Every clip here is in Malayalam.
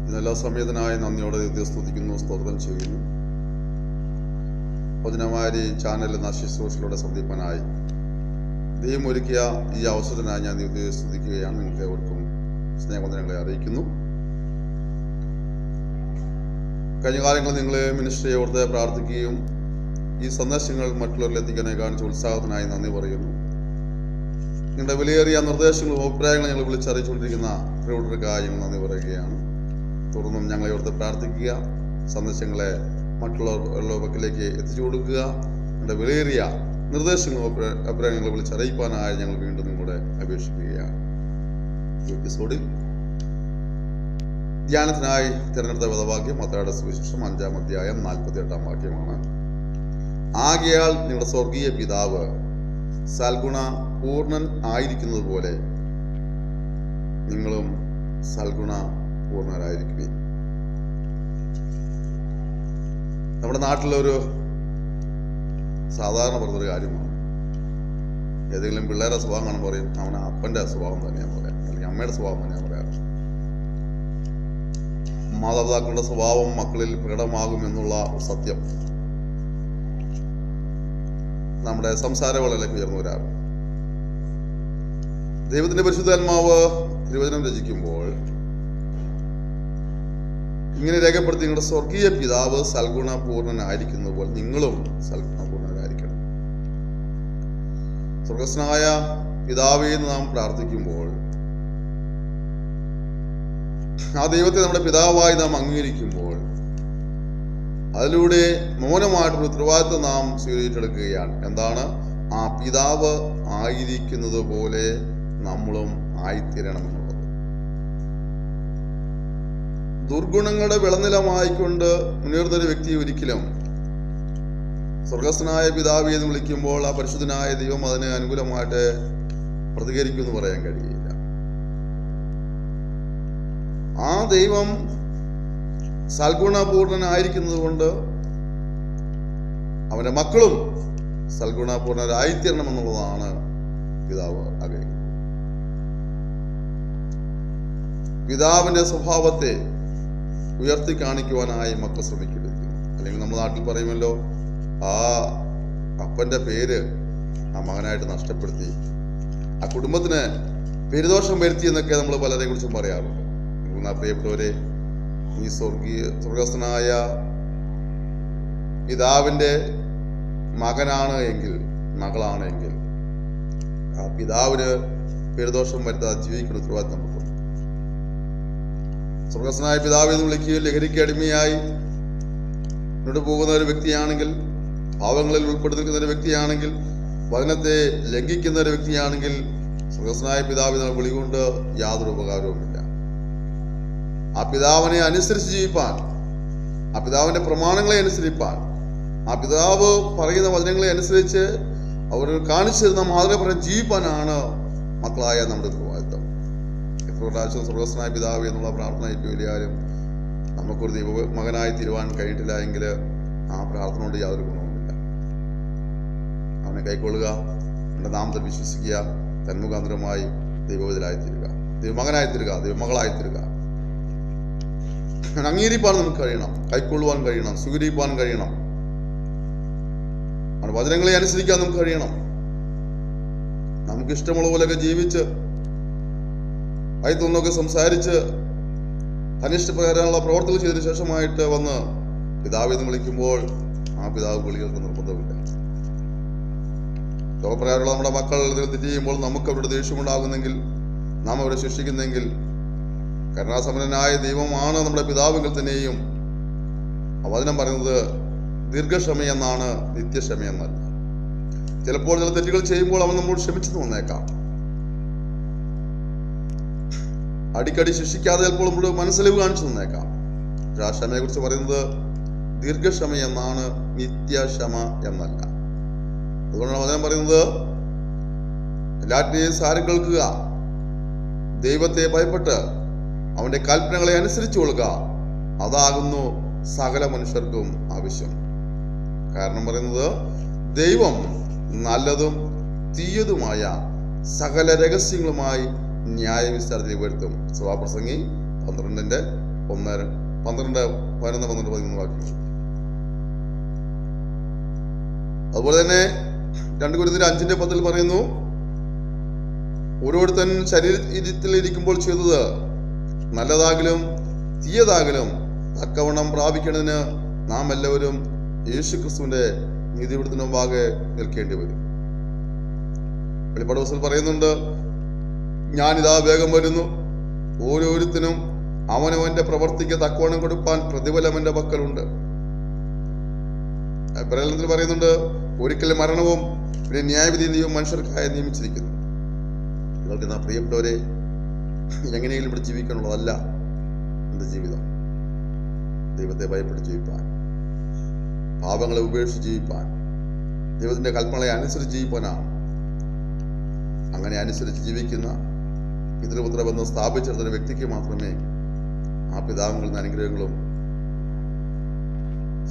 ഇതിനെല്ലാ സമയത്തിനായി നന്ദിയോടെ ദൈവത്തെ സ്തുതിക്കുന്നു, സ്തോത്രം ചെയ്യുന്നു. പതിനമാരി ചാനൽ എന്ന ശുശ്രൂഷയിലൂടെ ശ്രദ്ധിപ്പാനായി ദൈവം ഒരുക്കിയ ഈ അവസരത്തിനായി ഞാൻ ദൈവത്തെ സ്തുതിക്കുകയാണ്. നിങ്ങൾക്ക് ഏവർക്കും സ്നേഹവന്ദനങ്ങളെ അറിയിക്കുന്നു. കഴിഞ്ഞ കാലങ്ങളിൽ നിങ്ങളെ മിനിസ്ട്രിയെ ഓർത്ത് പ്രാർത്ഥിക്കുകയും ഈ സന്ദേശങ്ങൾ മറ്റുള്ളവരിൽ എത്തിക്കാനെ കാണിച്ച ഉത്സാഹത്തിനായി നന്ദി പറയുന്നു. നിങ്ങളുടെ വിലയേറിയ നിർദ്ദേശങ്ങളും അഭിപ്രായങ്ങളും ഞങ്ങൾ വിളിച്ചറിയിച്ചുകൊണ്ടിരിക്കുന്ന പ്രിയപ്പെട്ടവർക്കായി ഞങ്ങൾ നന്ദി പറയുകയാണ്. തുടർന്നും ഞങ്ങളെ ഓർത്ത് പ്രാർത്ഥിക്കുക, സന്ദേശങ്ങളെ മറ്റുള്ളവരുടെ പക്കലേക്ക് എത്തിച്ചു കൊടുക്കുക. നിങ്ങളുടെ വിലയേറിയ നിർദ്ദേശങ്ങളും അഭിപ്രായങ്ങളെ വിളിച്ചറിയിക്കാനായി ഞങ്ങൾ വീണ്ടും നിങ്ങളോട് അപേക്ഷിക്കുകയാണ്. ഈ എപ്പിസോഡിൽ ധ്യാനത്തിനായി തിരഞ്ഞെടുത്ത വേദവാക്യം മത്തായിയുടെ സുവിശേഷം 5-ാം അധ്യായം 48-ാം വാക്യമാണ്. ആകയാൽ നിങ്ങളുടെ സ്വർഗീയ പിതാവ് സൽഗുണ പൂർണ്ണൻ ആയിരിക്കുന്നത് പോലെ നിങ്ങളും സൽഗുണ പൂർണ്ണരായിരിക്കുകയും. നമ്മുടെ നാട്ടിലൊരു സാധാരണ പറഞ്ഞൊരു കാര്യമാണ്. ഏതെങ്കിലും പിള്ളേരുടെ സ്വഭാവം കാണുമ്പോൾ പറയും അവന് അപ്പൻ്റെ സ്വഭാവം തന്നെയാണ് പറയാം, അല്ലെങ്കിൽ അമ്മയുടെ സ്വഭാവം തന്നെയാണ് പറയാറ്. മാതാപിതാക്കളുടെ സ്വഭാവം മക്കളിൽ പ്രകടമാകും എന്നുള്ള സത്യം നമ്മുടെ സംസാരവേളയിലേക്ക് ഉയർന്നു വരാറ്. ദൈവത്തിന്റെ പരിശുദ്ധാത്മാവ് തിരുവചനം രചിക്കുമ്പോൾ ഇങ്ങനെ രേഖപ്പെടുത്തി, നിങ്ങളുടെ സ്വർഗീയ പിതാവ് സൽഗുണപൂർണനായിരിക്കുന്നത് പോലെ നിങ്ങളും സൽഗുണപൂർണരായിരിക്കണം. സ്വർഗസ്നായ പിതാവേ എന്ന് നാം പ്രാർത്ഥിക്കുമ്പോൾ ആ ദൈവത്തെ നമ്മുടെ പിതാവായി നാം അംഗീകരിക്കുമ്പോൾ അതിലൂടെ മൗനമായിട്ടൊരു ഉത്തരവാദിത്വം നാം സ്വീകരിച്ചെടുക്കുകയാണ്. എന്താണ്? ആ പിതാവ് ആയിരിക്കുന്നത് പോലെ നമ്മളും ആയിത്തീരണമെന്നുള്ളത്. ദുർഗുണങ്ങളുടെ വിളനിലമായിക്കൊണ്ട് മുന്നേറുന്നൊരു വ്യക്തി ഒരിക്കലും സ്വർഗസ്ഥനായ പിതാവ് എന്ന് വിളിക്കുമ്പോൾ ആ പരിശുദ്ധനായ ദൈവം അതിന് അനുകൂലമായിട്ട് പ്രതികരിക്കുമെന്ന് പറയാൻ കഴിയില്ല. ആ ദൈവം സൽഗുണപൂർണനായിരിക്കുന്നത് കൊണ്ട് അവന്റെ മക്കളും സൽഗുണപൂർണരായിത്തീരണം എന്നുള്ളതാണ് പിതാവ് ആഗ്രഹിക്കുന്നത്. പിതാവിന്റെ സ്വഭാവത്തെ ഉയർത്തി കാണിക്കുവാനായി മക്കൾ ശ്രമിക്കേണ്ടിയിരിക്കുന്നു. അല്ലെങ്കിൽ നമ്മുടെ നാട്ടിൽ പറയുമല്ലോ, ആ അപ്പന്റെ പേര് ആ മകനായിട്ട് നഷ്ടപ്പെടുത്തി, ആ കുടുംബത്തിന് പെരുദോഷം വരുത്തി എന്നൊക്കെ നമ്മൾ പലരെ കുറിച്ചും പറയാറുണ്ട്. പ്രിയപ്പെട്ടവരെ, ഈ സ്വർഗസ്ഥനായ പിതാവിന്റെ മകനാണ് എങ്കിൽ, മകളാണ് എങ്കിൽ, ആ പിതാവിന് പെരുദോഷം വരുത്താതെ ജീവിക്കുന്ന ഉത്തരവാദിത്തം നമുക്കുണ്ട്. സ്വർഗസ്ഥനായ പിതാവ് എന്ന് വിളിക്കുകയും ലഹരിക്ക് അടിമയായി മുന്നോട്ട് പോകുന്ന ഒരു വ്യക്തിയാണെങ്കിൽ, പാവങ്ങളിൽ ഉൾപ്പെടുത്തിക്കുന്ന ഒരു വ്യക്തിയാണെങ്കിൽ, വചനത്തെ ലംഘിക്കുന്ന ഒരു വ്യക്തിയാണെങ്കിൽ സ്വർഗസ്ഥനായ പിതാവ് എന്ന വിളി കൊണ്ട് യാതൊരു ഉപകാരവുമില്ല. ആ പിതാവിനെ അനുസരിച്ച് ജീവിപ്പാൻ, ആ പിതാവിന്റെ പ്രമാണങ്ങളെ അനുസരിപ്പാൻ, ആ പിതാവ് പറയുന്ന വചനങ്ങളെ അനുസരിച്ച് അവർ കാണിച്ചു തരുന്ന മാതൃകപ്രകാരം ജീവിപ്പാനാണ് മക്കളായ നമ്മുടെ ഉത്തരവാദിത്വം. എത്ര പ്രാവശ്യം സ്വർഗസ്ഥനായ പിതാവ് എന്നുള്ള പ്രാർത്ഥന ഏറ്റവും വലിയ കാര്യം, നമുക്കൊരു ദൈവ മകനായി തീരുവാൻ കഴിഞ്ഞിട്ടില്ല എങ്കിൽ ആ പ്രാർത്ഥന കൊണ്ട് യാതൊരു ഗുണവുമില്ല. അവനെ കൈക്കൊള്ളുക, അവന്റെ നാമത്തിൽ വിശ്വസിക്കുക, തന്മുഖാന്തരമായി ദൈവത്തിലായിത്തീരുക, ദൈവമകനായിത്തീരുക, ദൈവമകളായിത്തീരുക. അംഗീകരിപ്പാൻ നമുക്ക് കഴിയണം, കൈക്കൊള്ളുവാൻ കഴിയണം, സ്വീകരിപ്പാൻ കഴിയണം, അവരുടെ വചനങ്ങളെ അനുസരിക്കാൻ നമുക്ക് കഴിയണം. നമുക്ക് ഇഷ്ടമുള്ള പോലെയൊക്കെ ജീവിച്ച് അയത്തൊന്നൊക്കെ സംസാരിച്ച് അനിഷ്ടപ്രകാരമുള്ള പ്രവർത്തനങ്ങൾ ചെയ്തതിനു ശേഷമായിട്ട് വന്ന് പിതാവ് എന്ന് വിളിക്കുമ്പോൾ ആ പിതാവ് വിളികൾക്ക് നിർബന്ധമില്ല. ലോകപ്രകാരമുള്ള നമ്മുടെ മക്കൾ തെറ്റ് ചെയ്യുമ്പോൾ നമുക്ക് അവരുടെ ദേഷ്യമുണ്ടാകുന്നെങ്കിൽ, നാം അവരെ ശിക്ഷിക്കുന്നെങ്കിൽ, കരുണാസമ്പന്നനായ ദൈവമാണ് നമ്മുടെ പിതാവെങ്കിൽ തന്നെയും വചനം പറയുന്നത് ദീർഘക്ഷമയെന്നാണ്, നിത്യക്ഷമയെന്നല്ല. ചിലപ്പോൾ ചില തെറ്റുകൾ ചെയ്യുമ്പോൾ അവൻ നമ്മോട് ക്ഷമിച്ചു വന്നേക്കാം. അടിക്കടി ശിക്ഷിക്കാതെ ചിലപ്പോൾ നമ്മുടെ മനസ്സിലിവ് കാണിച്ചു തന്നേക്കാം. പക്ഷെ ആ ക്ഷമയെ കുറിച്ച് പറയുന്നത് ദീർഘക്ഷമയെന്നാണ്, നിത്യക്ഷമ എന്നല്ല. അതുകൊണ്ടാണ് വചനം പറയുന്നത്, എല്ലാറ്റിനെയും സാരം കേൾക്കുക, ദൈവത്തെ ഭയപ്പെട്ട് അവന്റെ കൽപ്പനകളെ അനുസരിച്ചു കൊള്ളുക, അതാകുന്നു സകല മനുഷ്യർക്കും ആവശ്യം. കാരണം പറയുന്നത്, ദൈവം നല്ലതും തീയതുമായ സകല രഹസ്യങ്ങളുമായി ന്യായവിസ്താരത്തിൽ വരുത്തും. സഭാപ്രസംഗി 12-ന്റെ 12, 11, 12, 13 വാക്യങ്ങൾ. അതുപോലെ തന്നെ 2 കൊരിന്ത്യർ 5:10 പറയുന്നു, ഓരോരുത്തൻ ശരീരത്തിൽ ഇരിക്കുമ്പോൾ ചെയ്തത് നല്ലതാകലും തീയതാകലും തക്കവണ്ണം പ്രാപിക്കേണ്ടതിന് നാം എല്ലാവരും യേശുക്രിസ്തുവിന്റെ നീതിപീഠത്തിന് മുമ്പാകെ നിൽക്കേണ്ടി വരും. വെളിപ്പാട് പുസ്തകത്തിൽ പറയുന്നുണ്ട്, ഞാനിതാ വേഗം വരുന്നു, ഓരോരുത്തനും അവനവന്റെ പ്രവർത്തിക്ക് തക്കവണ്ണം കൊടുപ്പാൻ പ്രതിഫലം എന്റെ പക്കലുണ്ട്. പ്രകടനത്തിൽ പറയുന്നുണ്ട്, ഒരിക്കൽ മരണവും പിന്നെ ന്യായവിധി ദൈവം മനുഷ്യർക്കായി നിയമിച്ചിരിക്കുന്നു. ഇതൊക്കെ നാം പ്രിയപ്പെട്ടവരെ എങ്ങനെയെങ്കിലും ഇവിടെ ജീവിക്കാനുള്ളതല്ല എന്റെ ജീവിതം. ദൈവത്തെ ഭയപ്പെട്ട് ജീവിപ്പാൻ, പാപങ്ങളെ ഉപേക്ഷിച്ച് ജീവിപ്പാൻ, ദൈവത്തിന്റെ കൽപ്പനകളെ അനുസരിച്ച് ജീവിപ്പാനാണ്. അങ്ങനെ അനുസരിച്ച് ജീവിക്കുന്ന പിതൃപുത്ര ബന്ധം സ്ഥാപിച്ചെടുത്ത വ്യക്തിക്ക് മാത്രമേ ആ പിതാവിൽ നിന്ന് അനുഗ്രഹങ്ങളും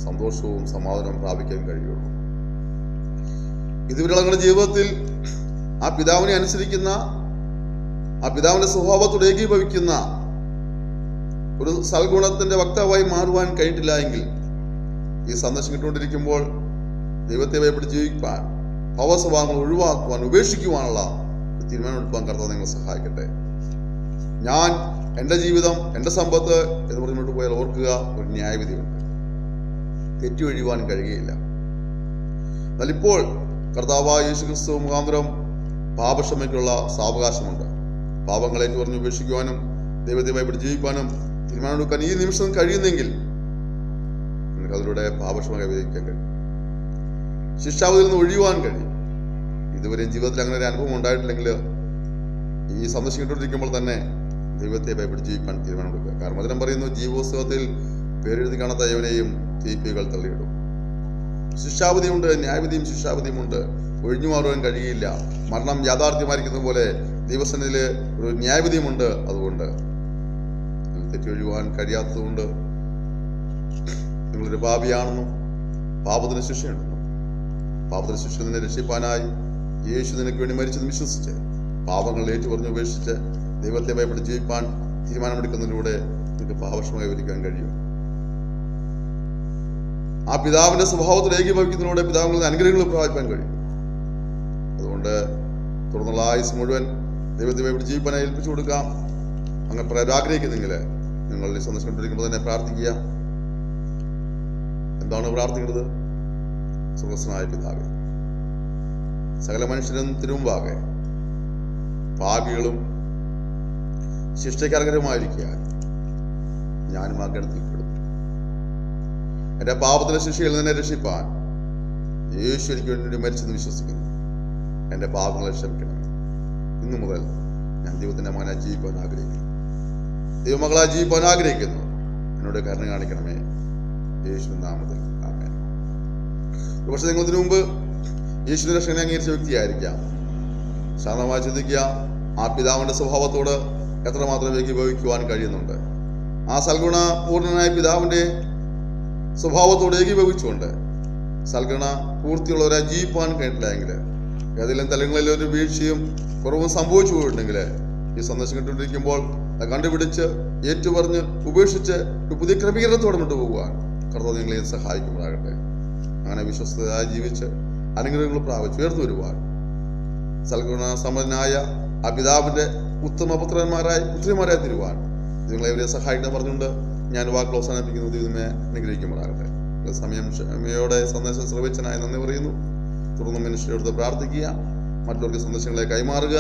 സന്തോഷവും സമാധാനവും പ്രാപിക്കാൻ കഴിയുള്ളൂ. ഇതുവരെ ഞങ്ങളുടെ ജീവിതത്തിൽ ആ പിതാവിനെ അനുസരിക്കുന്ന, ആ പിതാവിന്റെ സ്വഭാവത്തോട് ഏകീഭവിക്കുന്ന ഒരു സൽഗുണത്തിന്റെ വക്താവായി മാറുവാൻ കഴിഞ്ഞിട്ടില്ല എങ്കിൽ ഈ സന്ദേശം കിട്ടുകൊണ്ടിരിക്കുമ്പോൾ ദൈവത്തെ ഭയപ്പെട്ട് ജീവിക്കാൻ, പാപസ്വഭാവങ്ങൾ ഒഴിവാക്കുവാൻ, ഉപേക്ഷിക്കുവാനുള്ള തീരുമാനമെടുക്കാൻ കർത്താവ് നിങ്ങളെ സഹായിക്കട്ടെ. ഞാൻ, എൻ്റെ ജീവിതം, എൻ്റെ സമ്പത്ത് എന്ന് പറഞ്ഞുകൊണ്ട് പോയാൽ ഓർക്കുക, ഒരു ന്യായവിധിയുണ്ട്. തെറ്റു ഒഴിയുവാൻ കഴിയുകയില്ല. എന്നാൽ ഇപ്പോൾ കർത്താവായ യേശുക്രിസ്തു മുഖാന്തരം പാപക്ഷമയ്ക്കുള്ള സാവകാശമുണ്ട്. പാപങ്ങളെ ഏറ്റുപറഞ്ഞ് ഉപേക്ഷിക്കുവാനും ദൈവത്തെ ഭയപ്പെട്ട് ജീവിക്കാനും തീരുമാനമെടുക്കാൻ ഈ നിമിഷം കഴിയുന്നെങ്കിൽ നിങ്ങൾക്ക് അതിലൂടെ പാപക്ഷമ കൈവരിക്കാൻ കഴിയും, ശിക്ഷാവിധിയിൽ നിന്ന് ഒഴിയുവാൻ കഴിയും. ഇതുവരെ ജീവിതത്തിൽ അങ്ങനെ ഒരു അനുഭവം ഉണ്ടായിട്ടില്ലെങ്കിൽ ഈ സന്ദേശം കേട്ടുകൊണ്ടിരിക്കുമ്പോൾ തന്നെ ദൈവത്തെ ഭയപ്പെട്ട് ജീവിക്കാൻ തീരുമാനമെടുക്കുക. കാരണം വചനം പറയുന്നു, ജീവോത്സവത്തിൽ പേരെഴുതി കാണാത്ത യവനെയും തീപ്പികൾ തള്ളിയിടും. ശിക്ഷാവിധിയുണ്ട്, ന്യായവിധിയും ശിക്ഷാവിധിയുമുണ്ട്. ഒഴിഞ്ഞു മാറുവാൻ കഴിയില്ല. മരണം യാഥാർത്ഥ്യമായിരിക്കുന്ന പോലെ ദൈവസന്നിധിയിൽ ഒരു ന്യായവിധിയുമുണ്ട്. അതുകൊണ്ട് തെറ്റൊഴിയുവാൻ കഴിയാത്തതുകൊണ്ട് നിങ്ങളൊരു പാപിയാണെന്നും പാപത്തിന് ശിക്ഷയുണ്ടെന്നും, പാപത്തിന് ശിക്ഷ നിന്നെ രക്ഷിപ്പാനായി യേശു നിനക്ക് വേണ്ടി മരിച്ചെന്ന് വിശ്വസിച്ച് പാപങ്ങൾ ഏറ്റുപറഞ്ഞ് ഉപേക്ഷിച്ച് ദൈവത്തെ ഭയപ്പെട്ട് ജീവിപ്പാൻ തീരുമാനമെടുക്കുന്നതിലൂടെ നിങ്ങൾക്ക് പാപക്ഷമ കൈവരിക്കാൻ കഴിയും. ആ പിതാവിന്റെ സ്വഭാവത്തിൽ ഏകീഭവിക്കുന്നതിലൂടെ പിതാവിന്റെ അനുഗ്രഹങ്ങൾ പ്രാപിക്കാൻ കഴിയും. അതുകൊണ്ട് തുടർന്നുള്ള ആയുസ് മുഴുവൻ ദൈവത്തെ ഭയപ്പെട്ട് ജീവിപ്പാനായി ഏൽപ്പിച്ചു കൊടുക്കാം. അങ്ങനെ ആഗ്രഹിക്കുന്നെങ്കിൽ നിങ്ങൾ ഈ സന്ദേശം കണ്ടിരിക്കുമ്പോൾ തന്നെ പ്രാർത്ഥിക്കുക. എന്താണ് പ്രാർത്ഥിക്കുന്നത്? സ്വർഗ്ഗസ്ഥനായ പിതാവേ, സകല മനുഷ്യരും തിരുമുമ്പാകെ പാപികളും ശിക്ഷയ്ക്കർഹരുമായിരിക്കാൻ ഞാനും ആ ഗണത്തിൽ പെടും. എന്റെ പാപത്തിലെ ശിക്ഷയിൽ നിന്നെ രക്ഷിപ്പാൻ യേശു എനിക്ക് വേണ്ടി മരിച്ചെന്ന് വിശ്വസിക്കുന്നു. എന്റെ പാപങ്ങളെ ക്ഷമിക്കണം. ഇന്നു മുതൽ ഞാൻ ദൈവത്തിന്റെ മകനായി ജീവിക്കാൻ ആഗ്രഹിക്കുന്നു, ദൈവമകളായി ജീവിക്കാൻ ആഗ്രഹിക്കുന്നു. എന്നോട് കരുണ കാണിക്കണമേ, യേശുവിന്റെ നാമത്തിൽ. ആമേൻ. പക്ഷെ നിങ്ങൾ ഇതിനു മുമ്പ് യേശുവിന്റെ രക്ഷകനെ അംഗീകരിച്ച വ്യക്തിയായിരിക്കാം. ശാന്തമായി ചിന്തിക്കുക, ആ പിതാവിന്റെ സ്വഭാവത്തോട് എത്രമാത്രം ഏകീഭവിക്കുവാൻ കഴിയുന്നുണ്ട്. ആ സൽഗുണ പൂർണ്ണനായ പിതാവിന്റെ സ്വഭാവത്തോട് ഏകീഭവിച്ചുകൊണ്ട് സൽഗുണ പൂർത്തിയുള്ളവരെ ജീവിപ്പാൻ കഴിഞ്ഞിട്ടില്ല എങ്കിൽ, ഏതെങ്കിലും തലങ്ങളിൽ ഒരു വീഴ്ചയും കുറവും സംഭവിച്ചു പോയിട്ടുണ്ടെങ്കിൽ ഈ സന്ദേശം കണ്ടുകൊണ്ടിരിക്കുമ്പോൾ അത് കണ്ടുപിടിച്ച് ഏറ്റുപറഞ്ഞ് ഉപേക്ഷിച്ച് ഒരു പുതിയ ക്രമീകരണത്തോടെ കൊണ്ടുപോകുവാൻ കർത്താവ് നിങ്ങളെ സഹായിക്കുമ്പോഴാകട്ടെ. അങ്ങനെ വിശ്വസ്തരായി ജീവിച്ച് അനുഗ്രഹങ്ങൾ പ്രാപിച്ച് ഉയർന്നു വരുവാൻ സൽഗുണ സമ്പന്നനായ ആ പിതാവിന്റെ ഉത്തമ പുത്രന്മാരായി പുത്രിമാരായി തീരുവാൻ നിങ്ങളെ ഇവരെ സഹായിക്കാൻ പറഞ്ഞുകൊണ്ട് ഞാൻ വാക്കുകൾ അവസാനിപ്പിക്കുന്നു. ദൈവമേ അനുഗ്രഹിക്കുമ്പോഴാകട്ടെ. സമയോടെ സന്ദേശം ശ്രവിച്ചനായി നന്ദി പറയുന്നു. തുടർന്ന് മിനിസ്റ്ററിയോട് പ്രാർത്ഥിക്കുക, മറ്റുള്ളവർക്ക് സന്ദേശങ്ങളെ കൈമാറുക,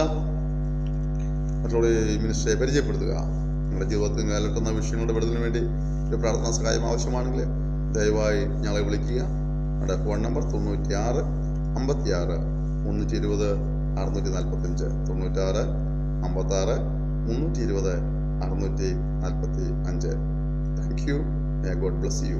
മറ്റുള്ളവരെ ഈ മിനിസ്റ്ററെ പരിചയപ്പെടുത്തുക. നിങ്ങളുടെ ജീവിതത്തിൽ അലട്ടുന്ന വിഷയങ്ങളുടെ വിടുതലിന് വേണ്ടി ഒരു പ്രാർത്ഥനാ സഹായം ആവശ്യമാണെങ്കിൽ ദയവായി ഞങ്ങളെ വിളിക്കുക. ഞങ്ങളുടെ phone number 96 56 320 645 96 56 320 645. Thank you. May God bless you.